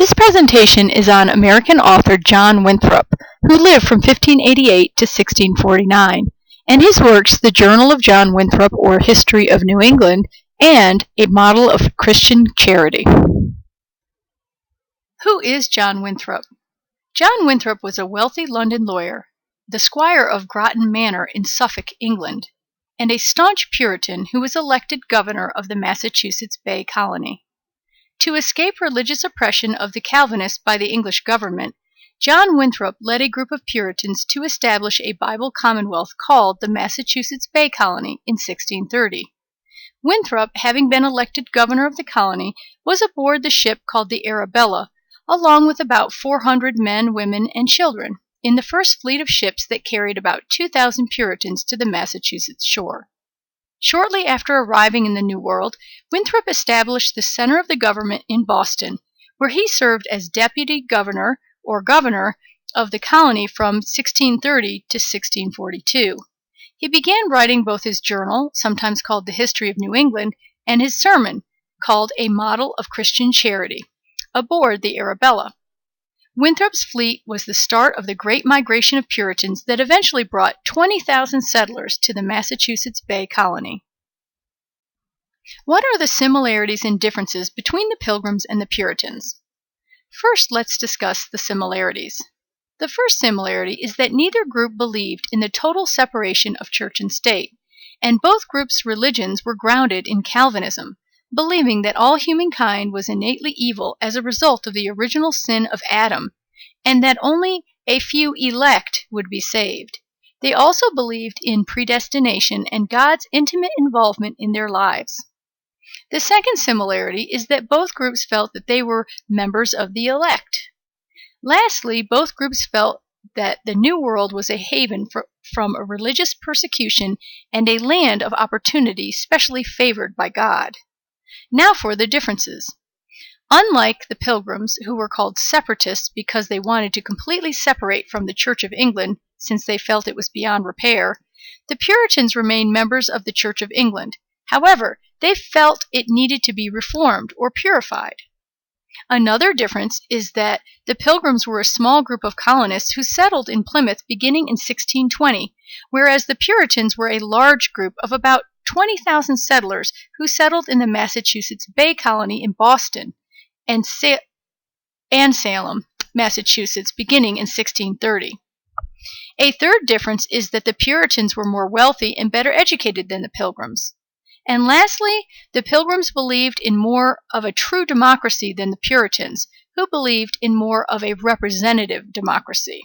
This presentation is on American author John Winthrop, who lived from 1588 to 1649, and his works The Journal of John Winthrop or History of New England and A Model of Christian Charity. Who is John Winthrop? John Winthrop was a wealthy London lawyer, the squire of Groton Manor in Suffolk, England, and a staunch Puritan who was elected governor of the Massachusetts Bay Colony. To escape religious oppression of the Calvinists by the English government, John Winthrop led a group of Puritans to establish a Bible commonwealth called the Massachusetts Bay Colony in 1630. Winthrop, having been elected governor of the colony, was aboard the ship called the Arabella, along with about 400 men, women, and children, in the first fleet of ships that carried about 2,000 Puritans to the Massachusetts shore. Shortly after arriving in the New World, Winthrop established the center of the government in Boston, where he served as deputy governor or governor of the colony from 1630 to 1642. He began writing both his journal, sometimes called the History of New England, and his sermon, called A Model of Christian Charity, aboard the Arabella. Winthrop's fleet was the start of the great migration of Puritans that eventually brought 20,000 settlers to the Massachusetts Bay Colony. What are the similarities and differences between the Pilgrims and the Puritans? First, let's discuss the similarities. The first similarity is that neither group believed in the total separation of church and state, and both groups' religions were grounded in Calvinism, believing that all humankind was innately evil as a result of the original sin of Adam, and that only a few elect would be saved. They also believed in predestination and God's intimate involvement in their lives. The second similarity is that both groups felt that they were members of the elect. Lastly, both groups felt that the New World was a haven from a religious persecution and a land of opportunity specially favored by God. Now for the differences. Unlike the Pilgrims, who were called separatists because they wanted to completely separate from the Church of England since they felt it was beyond repair, the Puritans remained members of the Church of England. However, they felt it needed to be reformed or purified. Another difference is that the Pilgrims were a small group of colonists who settled in Plymouth beginning in 1620, whereas the Puritans were a large group of about 20,000 settlers who settled in the Massachusetts Bay Colony in Boston and Salem, Massachusetts, beginning in 1630. A third difference is that the Puritans were more wealthy and better educated than the Pilgrims. And lastly, the Pilgrims believed in more of a true democracy than the Puritans, who believed in more of a representative democracy.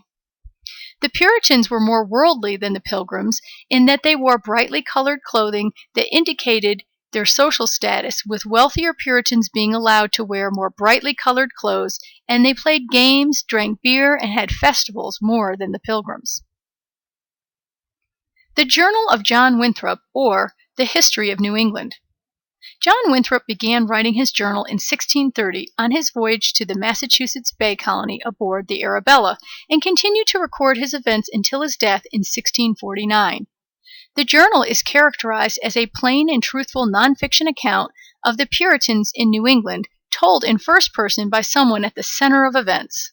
The Puritans were more worldly than the Pilgrims in that they wore brightly colored clothing that indicated their social status, with wealthier Puritans being allowed to wear more brightly colored clothes, and they played games, drank beer, and had festivals more than the Pilgrims. The Journal of John Winthrop, or The History of New England. John Winthrop began writing his journal in 1630 on his voyage to the Massachusetts Bay Colony aboard the Arabella, and continued to record his events until his death in 1649. The journal is characterized as a plain and truthful nonfiction account of the Puritans in New England, told in first person by someone at the center of events.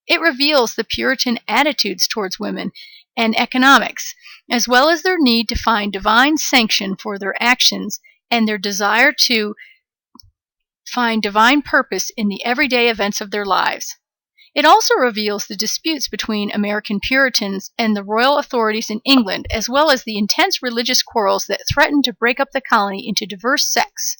It reveals the Puritan attitudes towards women and economics, as well as their need to find divine sanction for their actions and their desire to find divine purpose in the everyday events of their lives. It also reveals the disputes between American Puritans and the royal authorities in England, as well as the intense religious quarrels that threatened to break up the colony into diverse sects.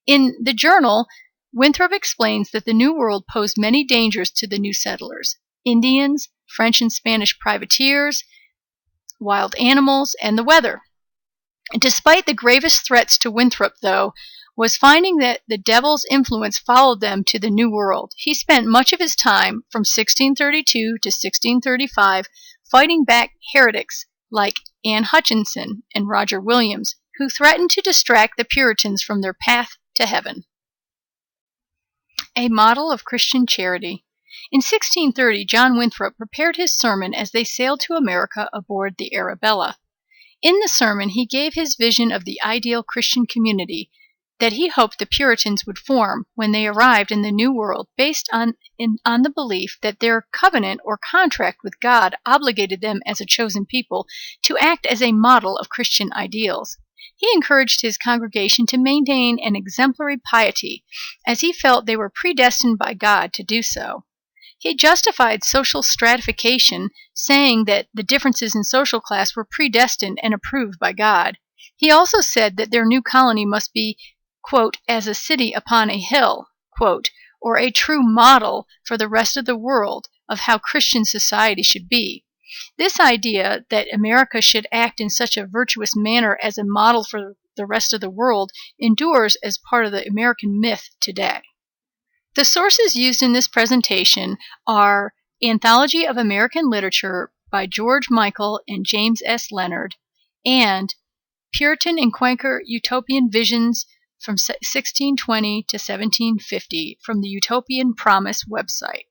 In the journal, Winthrop explains that the New World posed many dangers to the new settlers: Indians, French and Spanish privateers, wild animals, and the weather. Despite the gravest threats to Winthrop, though, was finding that the devil's influence followed them to the New World. He spent much of his time, from 1632 to 1635, fighting back heretics like Anne Hutchinson and Roger Williams, who threatened to distract the Puritans from their path to heaven. A Model of Christian Charity. In 1630, John Winthrop prepared his sermon as they sailed to America aboard the Arabella. In the sermon, he gave his vision of the ideal Christian community that he hoped the Puritans would form when they arrived in the New World, based on the belief that their covenant or contract with God obligated them as a chosen people to act as a model of Christian ideals. He encouraged his congregation to maintain an exemplary piety, as he felt they were predestined by God to do so. He justified social stratification, saying that the differences in social class were predestined and approved by God. He also said that their new colony must be, quote, as a city upon a hill, quote, or a true model for the rest of the world of how Christian society should be. This idea that America should act in such a virtuous manner as a model for the rest of the world endures as part of the American myth today. The sources used in this presentation are Anthology of American Literature by George Michael and James S. Leonard, and Puritan and Quaker Utopian Visions from 1620 to 1750 from the Utopian Promise website.